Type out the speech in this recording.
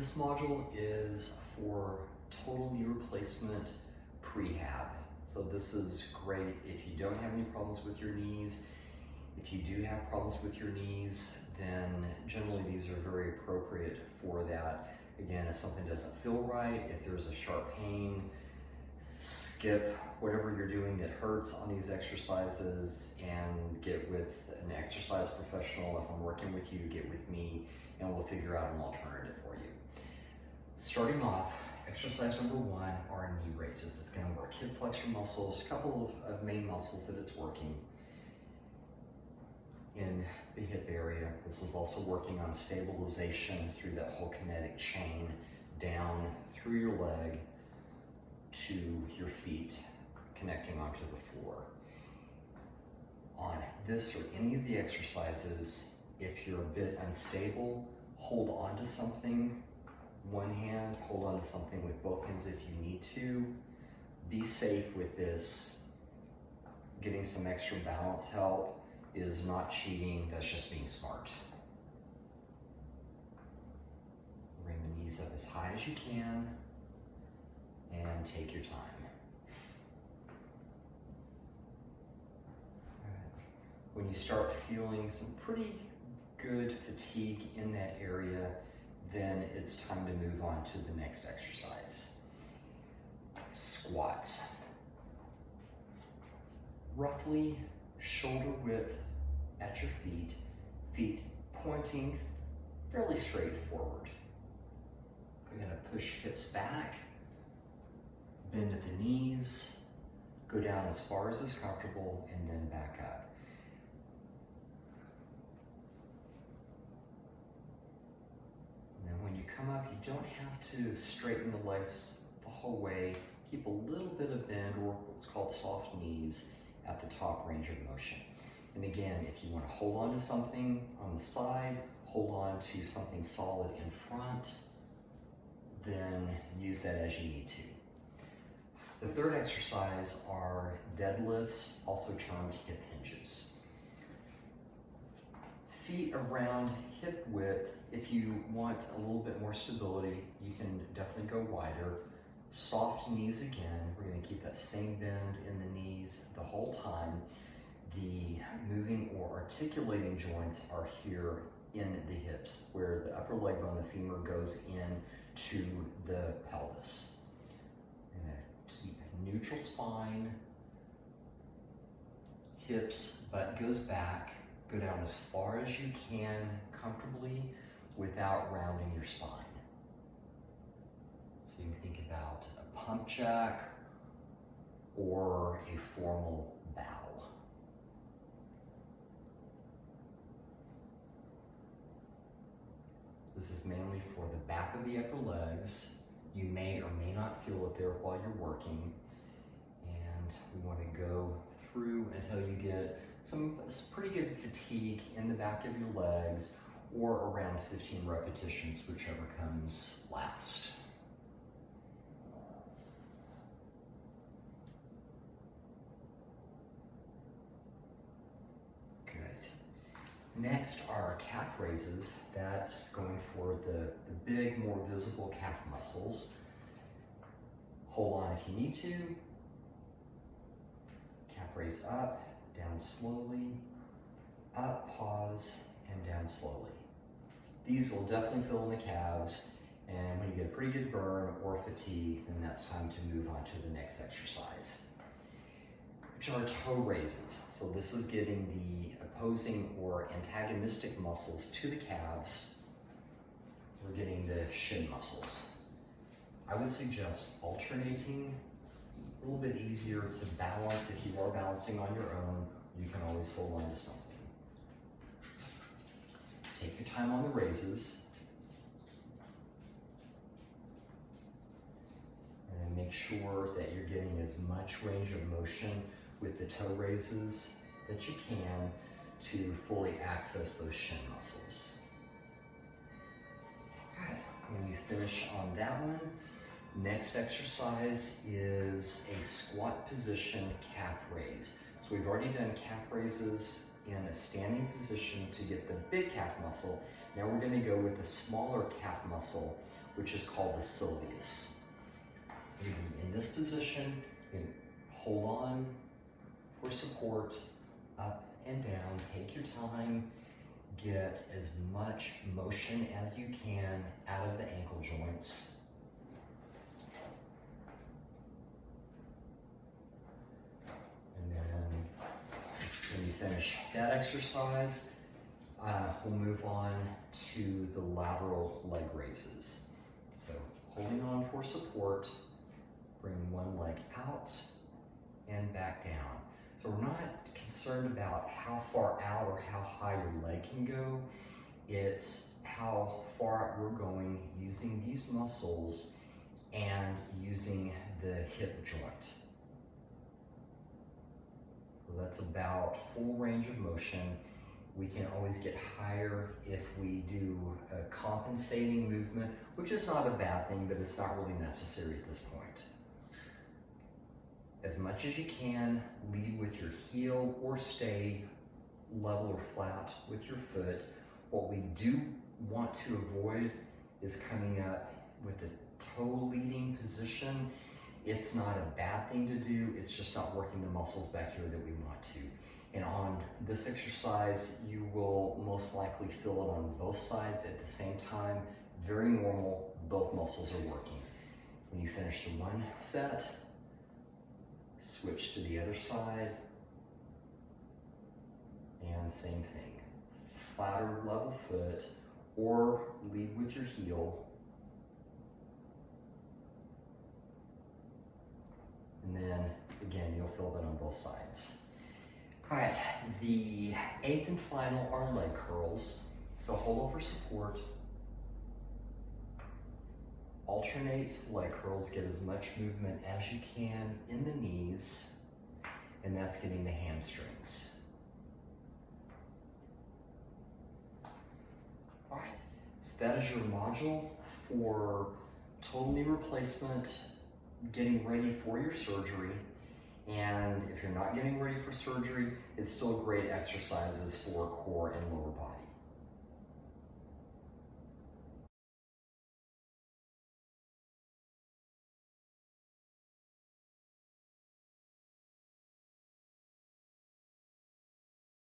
This module is for total knee replacement prehab. So this is great if you don't have any problems with your knees. If you do have problems with your knees, then generally these are very appropriate for that. Again, if something doesn't feel right, if there's a sharp pain, skip whatever you're doing that hurts on these exercises and get with an exercise professional. If I'm working with you, get with me and we'll figure out an alternative for you. Starting off, exercise number one are knee raises. It's going to work hip flexor muscles, a couple of main muscles that it's working in the hip area. This is also working on stabilization through that whole kinetic chain down through your leg to your feet, connecting onto the floor. On this or any of the exercises, if you're a bit unstable, hold on to something. One hand, hold on to something with both hands if you need to. Be safe with this. Getting some extra balance help is not cheating, that's just being smart. Bring the knees up as high as you can and take your time. When you start feeling some pretty good fatigue in that area, then it's time to move on to the next exercise. Squats. Roughly shoulder width at your feet, feet pointing fairly straight forward. We're going to push hips back, bend at the knees, go down as far as is comfortable, and then back up. And then when you come up, you don't have to straighten the legs the whole way. Keep a little bit of bend, or what's called soft knees, at the top range of motion. And again, if you want to hold on to something on the side, hold on to something solid in front, then use that as you need to. The third exercise are deadlifts, also termed hip hinges. Feet around hip width. If you want a little bit more stability, you can definitely go wider. Soft knees again. We're going to keep that same bend in the knees the whole time. The moving or articulating joints are here in the hips, where the upper leg bone, the femur, goes in to the pelvis. We're going to keep neutral spine, hips, butt goes back, go down as far as you can comfortably without rounding your spine. So you can think about a pump jack or a formal bow. This is mainly for the back of the upper legs. You may or may not feel it there while you're working. And we want to go through until you get some pretty good fatigue in the back of your legs, or around 15 repetitions, whichever comes last. Next are calf raises. That's going for the big, more visible calf muscles. Hold on if you need to. Calf raise up, down slowly, up, pause, and down slowly. These will definitely fill in the calves, and when you get a pretty good burn or fatigue, then that's time to move on to the next exercise, which are toe raises. So this is getting the opposing or antagonistic muscles to the calves. We're getting the shin muscles. I would suggest alternating, a little bit easier to balance. If you are balancing on your own, you can always hold on to something. Take your time on the raises. And then make sure that you're getting as much range of motion with the toe raises that you can to fully access those shin muscles. Good. When you finish on that one, next exercise is a squat position calf raise. So we've already done calf raises in a standing position to get the big calf muscle. Now we're going to go with the smaller calf muscle which is called the soleus. You're gonna be in this position, you're gonna hold on for support, up and down, take your time, get as much motion as you can out of the ankle joints. And then when you finish that exercise, we'll move on to the lateral leg raises. So holding on for support, bring one leg out and back down. So we're not concerned about how far out or how high your leg can go. It's how far we're going using these muscles and using the hip joint. So that's about full range of motion. We can always get higher if we do a compensating movement, which is not a bad thing, but it's not really necessary at this point. As much as you can, lead with your heel or stay level or flat with your foot. What we do want to avoid is coming up with a toe leading position. It's not a bad thing to do, it's just not working the muscles back here that we want to. And on this exercise, you will most likely feel it on both sides at the same time. Very normal, both muscles are working. When you finish the one set, switch to the other side, and same thing. Flatter level foot, or lead with your heel. And then, again, you'll feel that on both sides. All right, the 8th and final are leg curls. So hold over support. Alternate leg curls, get as much movement as you can in the knees, and that's getting the hamstrings. All right, so that is your module for total knee replacement, getting ready for your surgery. And if you're not getting ready for surgery, it's still great exercises for core and lower body.